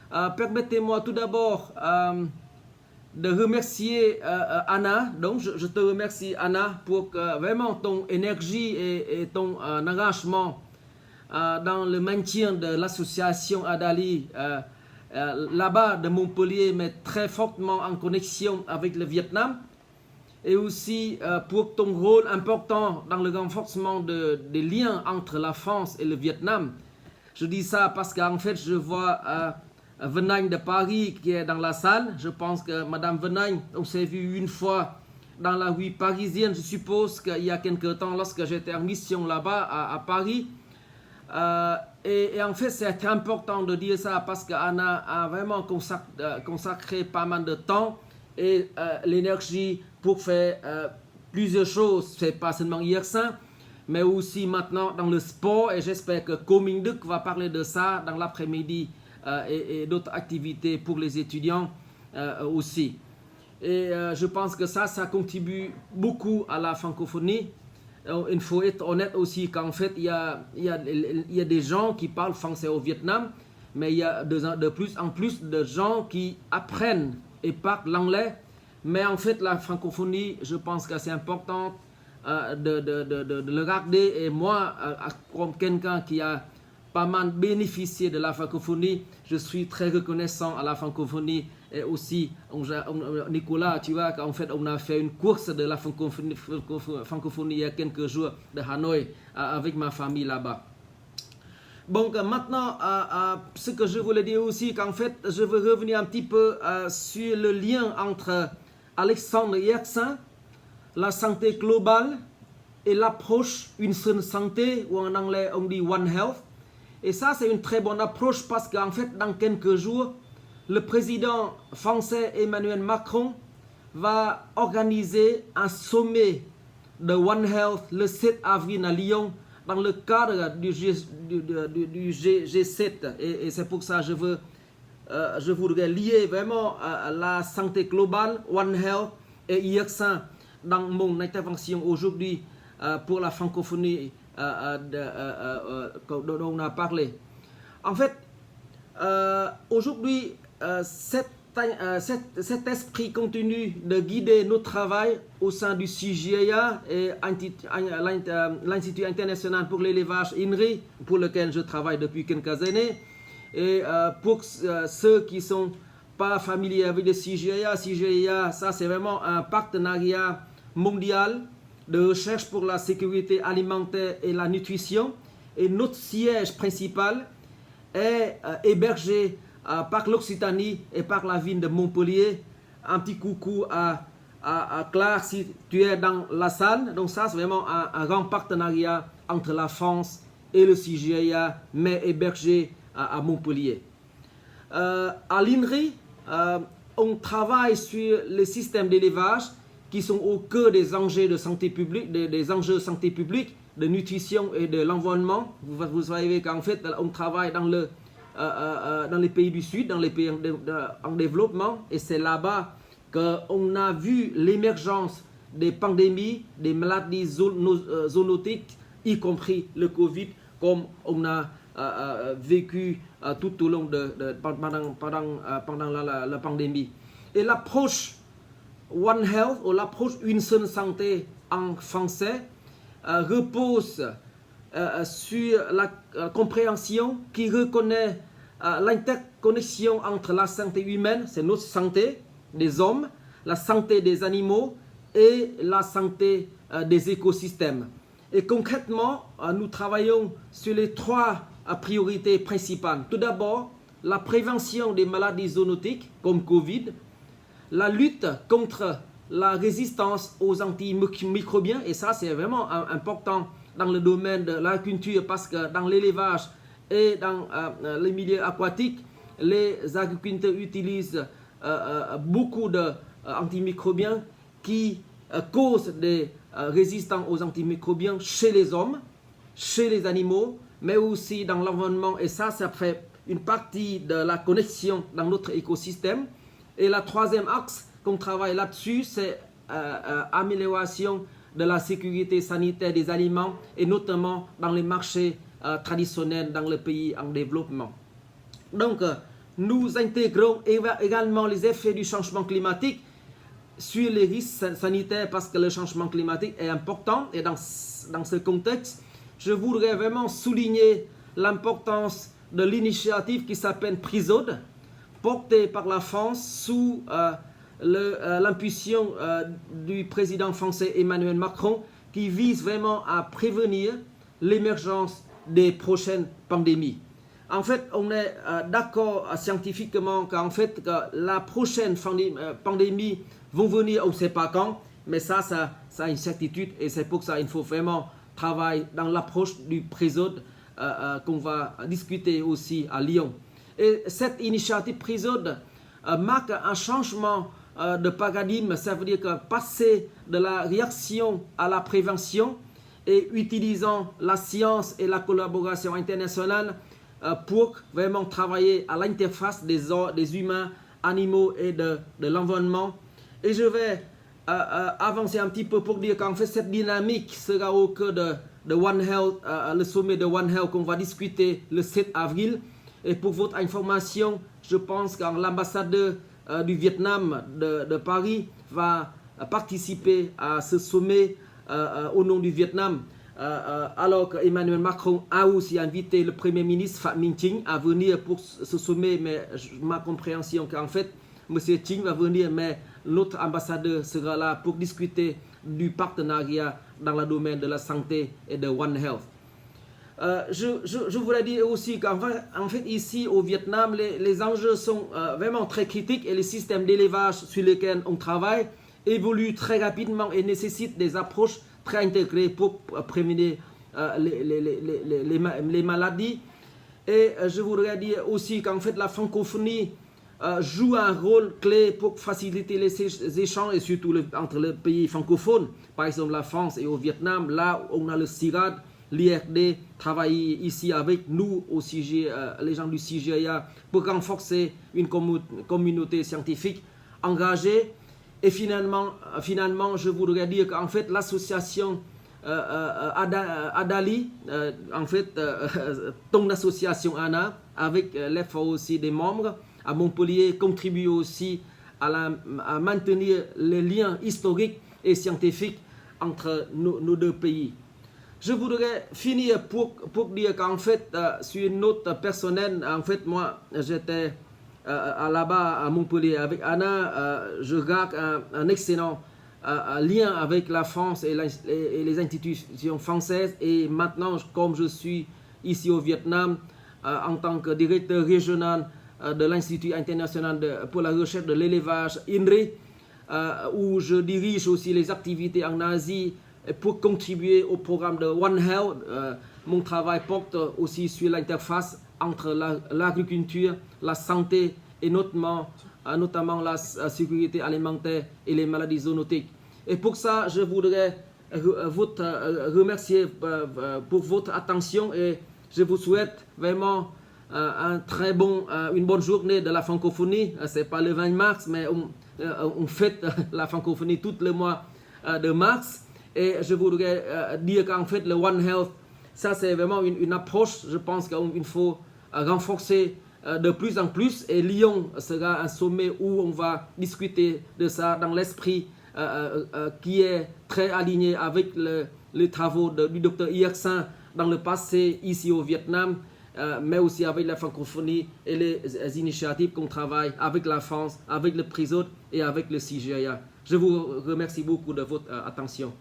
Permettez-moi tout d'abord de remercier Anna. Donc, je te remercie, Anna, pour vraiment ton énergie et ton engagement dans le maintien de l'association Adali là-bas de Montpellier, mais très fortement en connexion avec le Vietnam. Et aussi pour ton rôle important dans le renforcement des liens entre la France et le Vietnam. Je dis ça parce qu'en fait, je vois Venagne de Paris qui est dans la salle. Je pense que Madame Venagne, on s'est vu une fois dans la rue parisienne, je suppose qu'il y a quelque temps lorsque j'étais en mission là-bas à Paris. Et en fait, c'est important de dire ça parce qu'Anna a vraiment consacré pas mal de temps et l'énergie pour faire plusieurs choses. C'est pas seulement IRSA, mais aussi maintenant dans le sport. Et j'espère que Ko Minh Đức va parler de ça dans l'après-midi et d'autres activités pour les étudiants aussi. Et je pense que ça contribue beaucoup à la francophonie. Il faut être honnête aussi qu'en fait, il y a des gens qui parlent français au Vietnam, mais il y a de plus en plus de gens qui apprennent et parlent l'anglais. Mais en fait, la francophonie, je pense que c'est important de le regarder. Et moi, comme quelqu'un qui a pas mal bénéficié de la francophonie, je suis très reconnaissant à la francophonie. Et aussi, Nicolas, tu vois qu'en fait, on a fait une course de la francophonie il y a quelques jours de Hanoï avec ma famille là-bas. Donc maintenant, ce que je voulais dire aussi, qu'en fait, je veux revenir un petit peu sur le lien entre Alexandre Yersin, la santé globale et l'approche une seule santé, ou en anglais on dit One Health. Et ça, c'est une très bonne approche parce qu'en fait, dans quelques jours, le président français Emmanuel Macron va organiser un sommet de One Health le 7 avril à Lyon dans le cadre du G7. Et c'est pour ça que je voudrais lier vraiment la santé globale, One Health et IRSA dans mon intervention aujourd'hui pour la francophonie dont on a parlé. En fait, aujourd'hui, cet esprit continue de guider notre travail au sein du CGIA et l'Institut international pour l'élevage INRI, pour lequel je travaille depuis quelques années. Et pour ceux qui ne sont pas familiers avec le CGIA, ça c'est vraiment un partenariat mondial de recherche pour la sécurité alimentaire et la nutrition. Et notre siège principal est hébergé par l'Occitanie et par la ville de Montpellier. Un petit coucou à Claire si tu es dans la salle. Donc ça c'est vraiment un grand partenariat entre la France et le CGIA, mais hébergé à Montpellier. À l'INRI, on travaille sur les systèmes d'élevage qui sont au cœur des enjeux de santé publique, des enjeux de santé publique, de nutrition et de l'environnement. Vous savez qu'en fait, on travaille dans les pays du Sud, dans les pays en développement, et c'est là-bas qu'on a vu l'émergence des pandémies, des maladies zoonotiques, y compris le Covid, comme on a vécu tout au long pendant la pandémie. Et l'approche One Health, ou l'approche une seule santé en français, repose sur la compréhension qui reconnaît l'interconnexion entre la santé humaine, c'est notre santé des hommes, la santé des animaux et la santé des écosystèmes. Et concrètement, nous travaillons sur les trois priorités principales. Tout d'abord, la prévention des maladies zoonotiques comme Covid, la lutte contre la résistance aux antimicrobiens, et ça c'est vraiment important dans le domaine de l'agriculture parce que dans l'élevage et dans les milieux aquatiques, les agriculteurs utilisent beaucoup d'antimicrobiens qui causent des résistants aux antimicrobiens chez les hommes, chez les animaux, mais aussi dans l'environnement, et ça fait une partie de la connexion dans notre écosystème. Et la troisième axe qu'on travaille là-dessus, c'est amélioration de la sécurité sanitaire des aliments et notamment dans les marchés traditionnels dans les pays en développement. Donc, nous intégrons également les effets du changement climatique sur les risques sanitaires parce que le changement climatique est important. Et dans ce contexte, je voudrais vraiment souligner l'importance de l'initiative qui s'appelle PRISOD, portée par la France sous l'impulsion du président français Emmanuel Macron, qui vise vraiment à prévenir l'émergence des prochaines pandémies. En fait, on est d'accord scientifiquement qu'en fait, que la prochaine pandémie vont venir, on ne sait pas quand, mais ça a une certitude et c'est pour ça qu'il faut vraiment travailler dans l'approche du PRISOD qu'on va discuter aussi à Lyon. Et cette initiative PRISOD marque un changement de paradigme, ça veut dire que passer de la réaction à la prévention et utilisant la science et la collaboration internationale pour vraiment travailler à l'interface des humains, animaux et de l'environnement. Et je vais avancer un petit peu pour dire qu'en fait cette dynamique sera au cœur de One Health, le sommet de One Health qu'on va discuter le 7 avril. Et pour votre information, je pense que l'ambassadeur du Vietnam de Paris va participer à ce sommet au nom du Vietnam. Alors qu'Emmanuel Macron a aussi invité le Premier ministre Phạm Minh Chính à venir pour ce sommet, mais ma compréhension qu'en fait, M. Chính va venir, mais notre ambassadeur sera là pour discuter du partenariat dans le domaine de la santé et de One Health. Je voudrais dire aussi qu'en fait ici au Vietnam, les enjeux sont vraiment très critiques et les systèmes d'élevage sur lesquels on travaille évoluent très rapidement et nécessitent des approches très intégrées pour prévenir les maladies. Et je voudrais dire aussi qu'en fait la francophonie joue un rôle clé pour faciliter les échanges et surtout entre les pays francophones, par exemple la France et au Vietnam, là où on a le CIRAD, l'IRD travaille ici avec nous au les gens du CGIA pour renforcer une communauté scientifique engagée. Et finalement je voudrais dire qu'en fait l'association ADALI, en fait ton association ANA, avec l'effort aussi des membres à Montpellier, contribue aussi à maintenir les liens historiques et scientifiques entre nos deux pays. Je voudrais finir pour dire qu'en fait, sur une note personnelle, en fait, moi, j'étais là-bas à Montpellier avec Anna, je garde un excellent lien avec la France et les institutions françaises. Et maintenant, comme je suis ici au Vietnam, en tant que directeur régional de l'Institut international pour la recherche de l'élevage INRI, où je dirige aussi les activités en Asie, pour contribuer au programme de One Health. Mon travail porte aussi sur l'interface entre l'agriculture, la santé et notamment la sécurité alimentaire et les maladies zoonotiques. Et pour ça, je voudrais vous remercier pour votre attention et je vous souhaite vraiment une bonne journée de la francophonie. C'est pas le 20 mars, mais on fête la francophonie tout le mois de mars. Et je voudrais dire qu'en fait, le One Health, ça c'est vraiment une approche, je pense qu'il faut renforcer de plus en plus. Et Lyon sera un sommet où on va discuter de ça dans l'esprit qui est très aligné avec les travaux du Dr Yersin dans le passé ici au Vietnam, mais aussi avec la francophonie et les initiatives qu'on travaille avec la France, avec le PRISOD et avec le CGIA. Je vous remercie beaucoup de votre attention.